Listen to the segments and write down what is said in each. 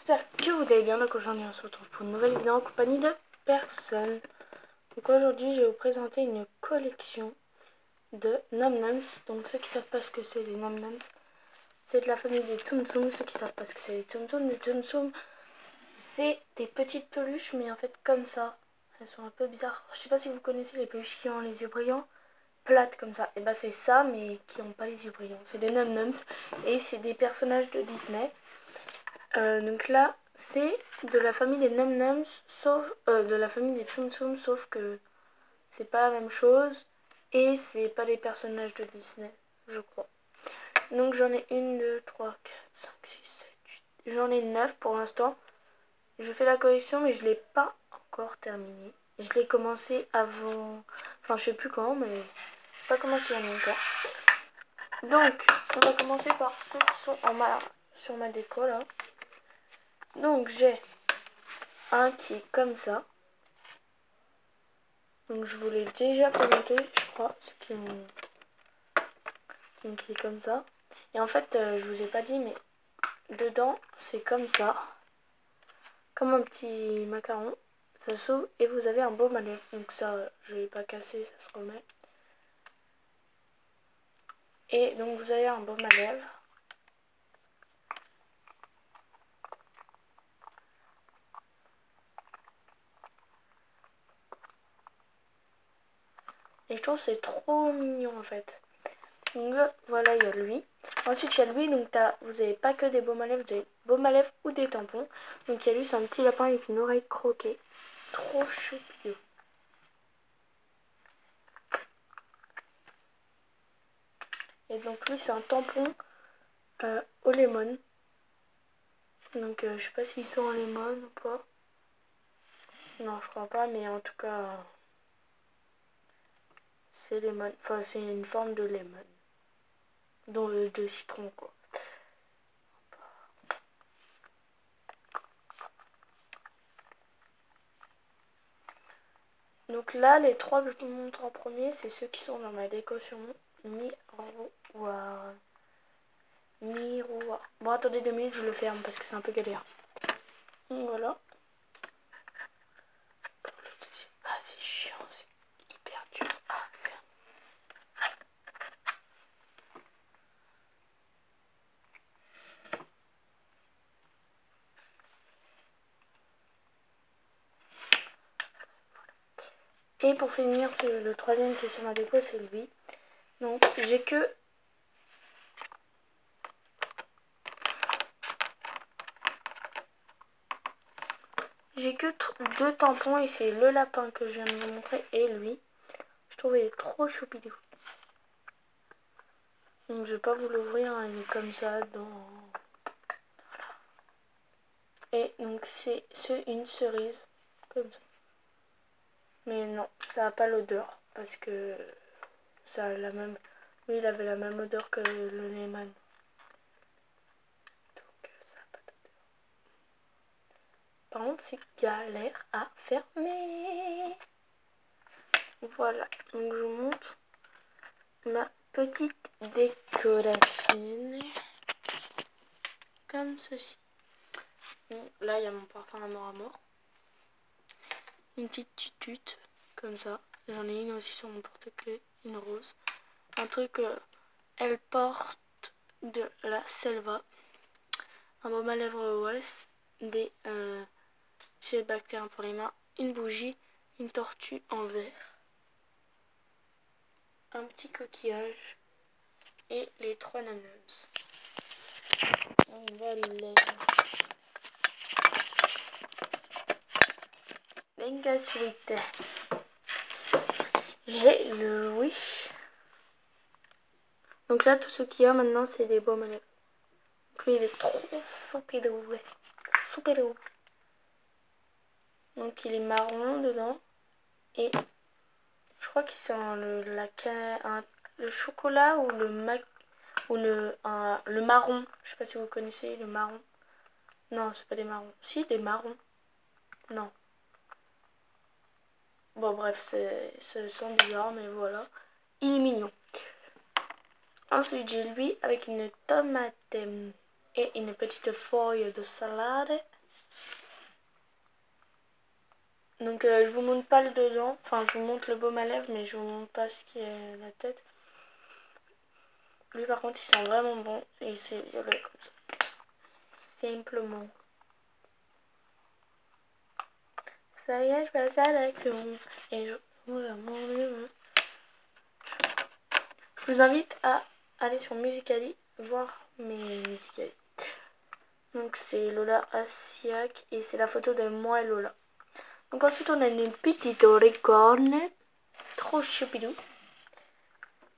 j'espère que vous allez bien. Donc aujourd'hui on se retrouve pour une nouvelle vidéo en compagnie de personne. Donc aujourd'hui je vais vous présenter une collection de Nom Noms. Donc ceux qui savent pas ce que c'est des Nom Noms, c'est de la famille des Tsum Tsum. Ceux qui savent pas ce que c'est les Tsum Tsum, c'est des petites peluches mais en fait comme ça. Elles sont un peu bizarres. Je sais pas si vous connaissez les peluches qui ont les yeux brillants, plates comme ça. Et bah c'est ça mais qui ont pas les yeux brillants. C'est des Nom Noms et c'est des personnages de Disney. Donc là, c'est de la famille des Nom Noms, sauf de la famille des Tsum Tsum, sauf que c'est pas la même chose et c'est pas des personnages de Disney, je crois. Donc j'en ai 1, 2, 3, 4, 5, 6, 7, 8. J'en ai 9 pour l'instant. Je fais la collection mais je l'ai pas encore terminée. Je l'ai commencé avant, enfin je sais plus quand, mais j'ai pas commencé il y a longtemps. Donc on va commencer par ceux qui sont sur ma déco là. Donc j'ai un qui est comme ça. Donc je vous l'ai déjà présenté, je crois, ce qui ont... Donc il est comme ça. Et en fait, je vous ai pas dit, mais dedans, c'est comme ça. Comme un petit macaron. Ça s'ouvre et vous avez un baume à lèvres. Donc ça, je vais pas casser, ça se remet. Et donc vous avez un baume à lèvres. Et je trouve que c'est trop mignon en fait. Donc là, voilà, il y a lui. Ensuite, il y a lui, donc vous n'avez pas que des baumes à lèvres, vous avez baumes à lèvres ou des tampons. Donc il y a lui, c'est un petit lapin avec une oreille croquée. Trop choupi. Et donc lui, c'est un tampon au lemon. Donc je sais pas s'ils sont en lemon ou pas. Non, je crois pas, mais en tout cas, c'est lemon. Enfin, c'est une forme de lemon. Donc de citron, quoi. Donc là, les trois que je vous montre en premier, c'est ceux qui sont dans ma déco sur mon miroir. Miroir. Bon, attendez 2 minutes, je le ferme parce que c'est un peu galère. Donc voilà. Ah, c'est chiant, c'est hyper dur à faire. Et pour finir, le troisième qui est sur ma déco, c'est lui. Donc j'ai que deux tampons et c'est le lapin que je viens de vous montrer et lui. Je trouve il est trop choupidou. Donc je vais pas vous l'ouvrir, hein, il est comme ça dans... Et donc c'est une cerise, comme ça. Mais non, ça n'a pas l'odeur parce que ça a la même... Lui il avait la même odeur que le lemon. Donc ça n'a pas d'odeur. Par contre c'est galère à fermer. Voilà, donc je vous montre ma petite décoration comme ceci. Bon, là il y a mon parfum à mort à mort. Une petite tutute comme ça. J'en ai une aussi sur mon porte-clés, une rose. Un truc, elle porte de la Selva. Un baume à lèvres OS, des gels bactériens pour les mains, une bougie, une tortue en verre, un petit coquillage et les 3 Nom Noms. On va les... Venga sweet. J'ai le Wish. Donc là, tout ce qu'il y a maintenant, c'est des baumes à lèvres. Donc lui, il est trop soupidou. Soupidou. Donc il est marron dedans. Et je crois qu'il sent le chocolat ou le marron. Je sais pas si vous connaissez le marron. Non, c'est pas des marrons. Si, des marrons. Non. Bon, bref, ça sent bizarre, mais voilà. Il est mignon. Ensuite, j'ai lui avec une tomate et une petite feuille de salade. Donc je vous montre pas le dedans, enfin je vous montre le baume à lèvres mais je vous montre pas ce qui est la tête. Lui par contre il sent vraiment bon et c'est violet comme ça. Simplement. Ça y est, je passe à l'action et je vous invite à aller sur Musical.ly voir mes Musical.ly. Donc c'est Lola Asiac et c'est la photo de moi et Lola. Donc ensuite on a une petite licorne, trop choupidou.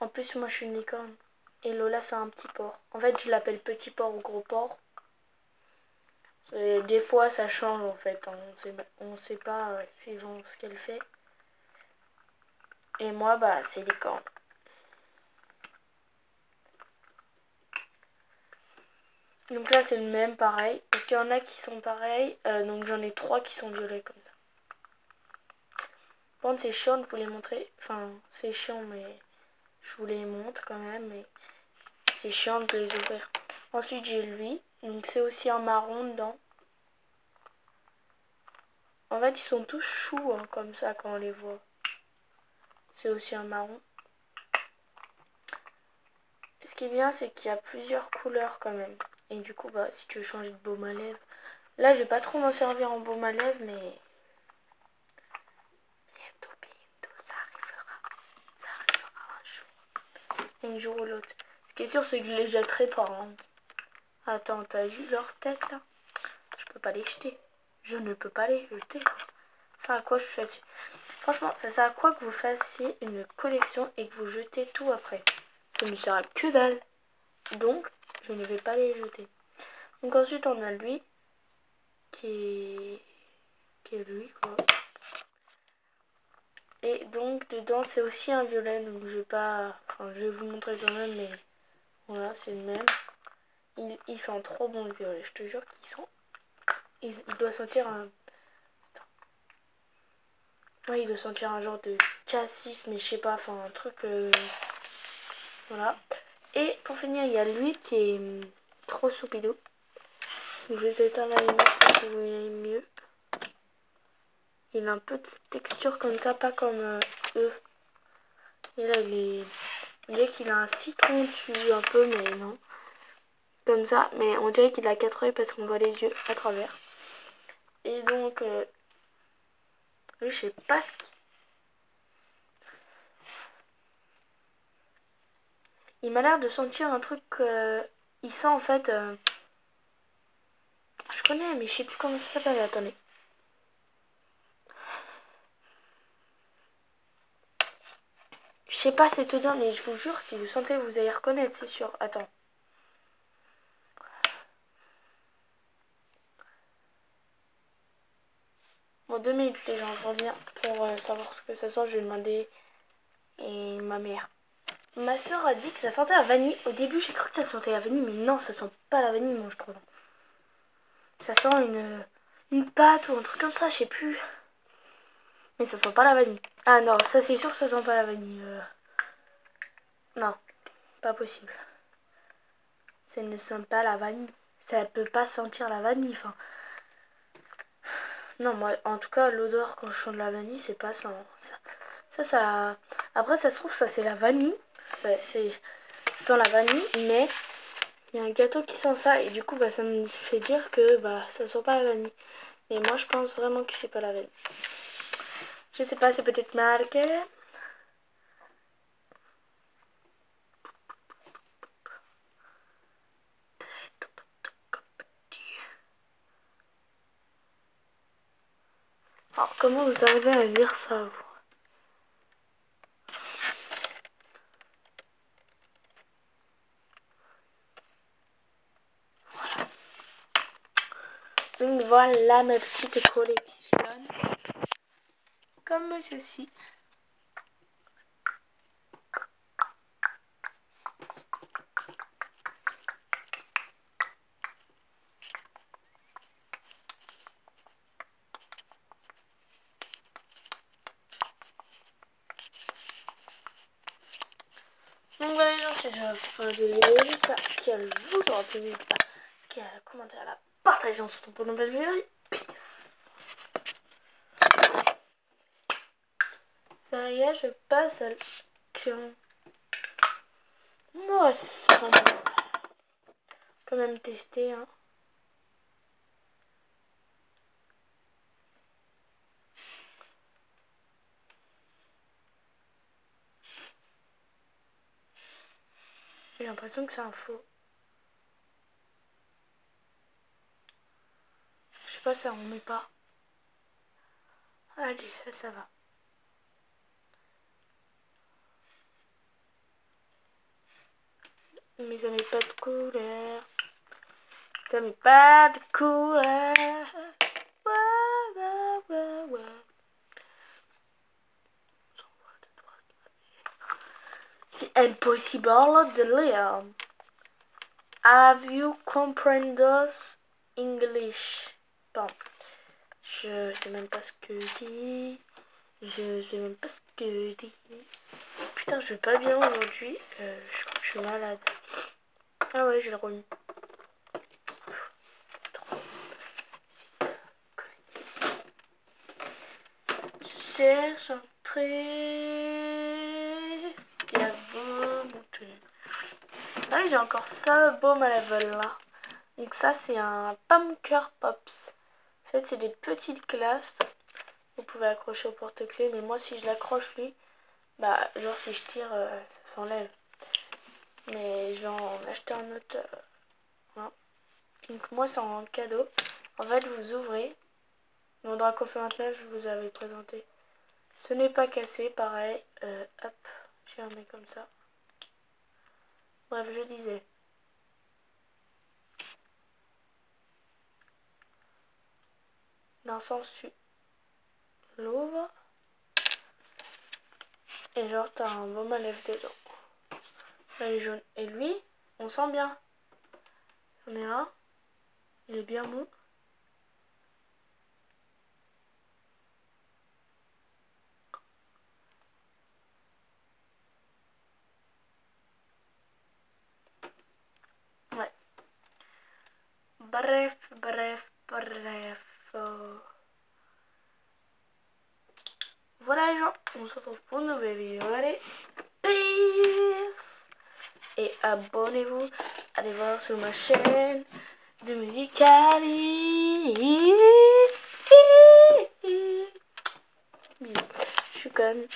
En plus moi je suis une licorne et Lola c'est un petit porc. En fait je l'appelle petit porc ou gros porc. Des fois ça change en fait, on sait pas suivant ce qu'elle fait. Et moi bah c'est licorne. Donc là c'est le même pareil, parce qu'il y en a qui sont pareils, donc j'en ai 3 qui sont violets comme ça. Bon c'est chiant de vous les montrer, enfin c'est chiant mais je vous les montre quand même, mais c'est chiant de les ouvrir. Ensuite j'ai lui, donc c'est aussi un marron dedans. En fait ils sont tous choux hein, comme ça quand on les voit. C'est aussi un marron. Ce qui est bien c'est qu'il y a plusieurs couleurs quand même. Et du coup bah si tu veux changer de baume à lèvres. Là je vais pas trop m'en servir en baume à lèvres mais bientôt ça arrivera un jour. Et un jour ou l'autre. Ce qui est sûr c'est que je les jetterai pas. Hein. Attends, t'as vu leur tête là? Je peux pas les jeter. Je ne peux pas les jeter. Ça sert à quoi je fasse? Franchement, ça sert à quoi que vous fassiez une collection et que vous jetez tout après? Ça ne sert à que dalle. Donc, je ne vais pas les jeter. Donc ensuite, on a lui qui est lui quoi. Et donc dedans, c'est aussi un violet. Donc je vais pas, enfin, je vais vous montrer quand même, mais voilà, c'est le même. Il sent trop bon le violet. Je te jure qu'il sent. Il doit sentir un. Ouais, il doit sentir un genre de cassis, mais je sais pas, enfin un truc. Voilà. Et pour finir, il y a lui qui est trop soupidou. Je vais éteindre la lumière pour que vous voyez mieux. Il a un peu de texture comme ça, pas comme eux. Et là, on dirait qu'il a un citron dessus, un peu, mais non. Comme ça, mais on dirait qu'il a 4 yeux parce qu'on voit les yeux à travers. Et donc, lui, je sais pas ce qu'il. Il m'a l'air de sentir un truc. Il sent en fait. Je connais, mais je sais plus comment ça s'appelle. Attendez. Je sais pas cette odeur, mais je vous jure, si vous sentez, vous allez reconnaître, c'est sûr. Attends. Bon, 2 minutes, les gens, je reviens pour savoir ce que ça sent. Je vais demander. Et ma mère. Ma soeur a dit que ça sentait la vanille. Au début, j'ai cru que ça sentait la vanille, mais non, ça sent pas la vanille, moi, je trouve. Ça sent une pâte ou un truc comme ça, je sais plus. Mais ça sent pas la vanille. Ah non, ça c'est sûr que ça sent pas la vanille. Non, pas possible. Ça ne sent pas la vanille. Ça peut pas sentir la vanille, enfin. Non, moi, en tout cas, l'odeur quand je sens de la vanille, c'est pas ça. Ça. Après, ça se trouve, ça c'est la vanille. Ça sent la vanille, mais il y a un gâteau qui sent ça. Et du coup, bah, ça me fait dire que bah, ça sent pas la vanille. Mais moi, je pense vraiment que c'est pas la vanille. Je sais pas, c'est peut-être marqué. Alors, comment vous arrivez à lire ça, vous? Donc voilà ma petite collection. Comme ceci. Donc voilà les gens, c'est la fin de la vidéo. J'espère qu'elle vous aura plu. liker, à la commenter, à la partager. On se retrouve pour une nouvelle vidéo. Peace. Ça y est, je passe à l'action. Moi, ça sent bon. Quand même tester, hein. J'ai l'impression que c'est un faux. Je sais pas, ça on met pas. Allez, ça va. Mais ça met pas de couleur. Ça met pas de couleur. Ouais. C'est impossible de lire. Have you comprehended English? Bon, je sais même pas ce que dit. Je sais même pas ce que dit. Putain, je vais pas bien aujourd'hui. Je crois que je suis malade. Ah ouais, j'ai le rhume. C'est trop. Je cherche un trait qui a beau monter. Ah oui, j'ai encore ça, baume à level là. Donc ça, c'est un Pumpkin Pops. En fait, c'est des petites glaces. Vous pouvez accrocher au porte-clés, mais moi, si je l'accroche lui, bah, genre si je tire, ça s'enlève. Mais je vais en acheter un autre. Voilà. Donc moi, c'est en cadeau. En fait, vous ouvrez. Mon Draco fait 29, je vous avais présenté. Ce n'est pas cassé, pareil. Hop, j'ai un mec comme ça. Bref, je disais. D'un sens, tu l'ouvres. Et genre, t'as un baume à lèvres dedans. Là, il est jaune. Et lui, on sent bien. J'en ai un. Il est bien mou. Ouais. Bref. Voilà les gens, on se retrouve pour une nouvelle vidéo. Allez, peace. Et abonnez-vous. Allez voir sur ma chaîne de Musicali. Je suis conne.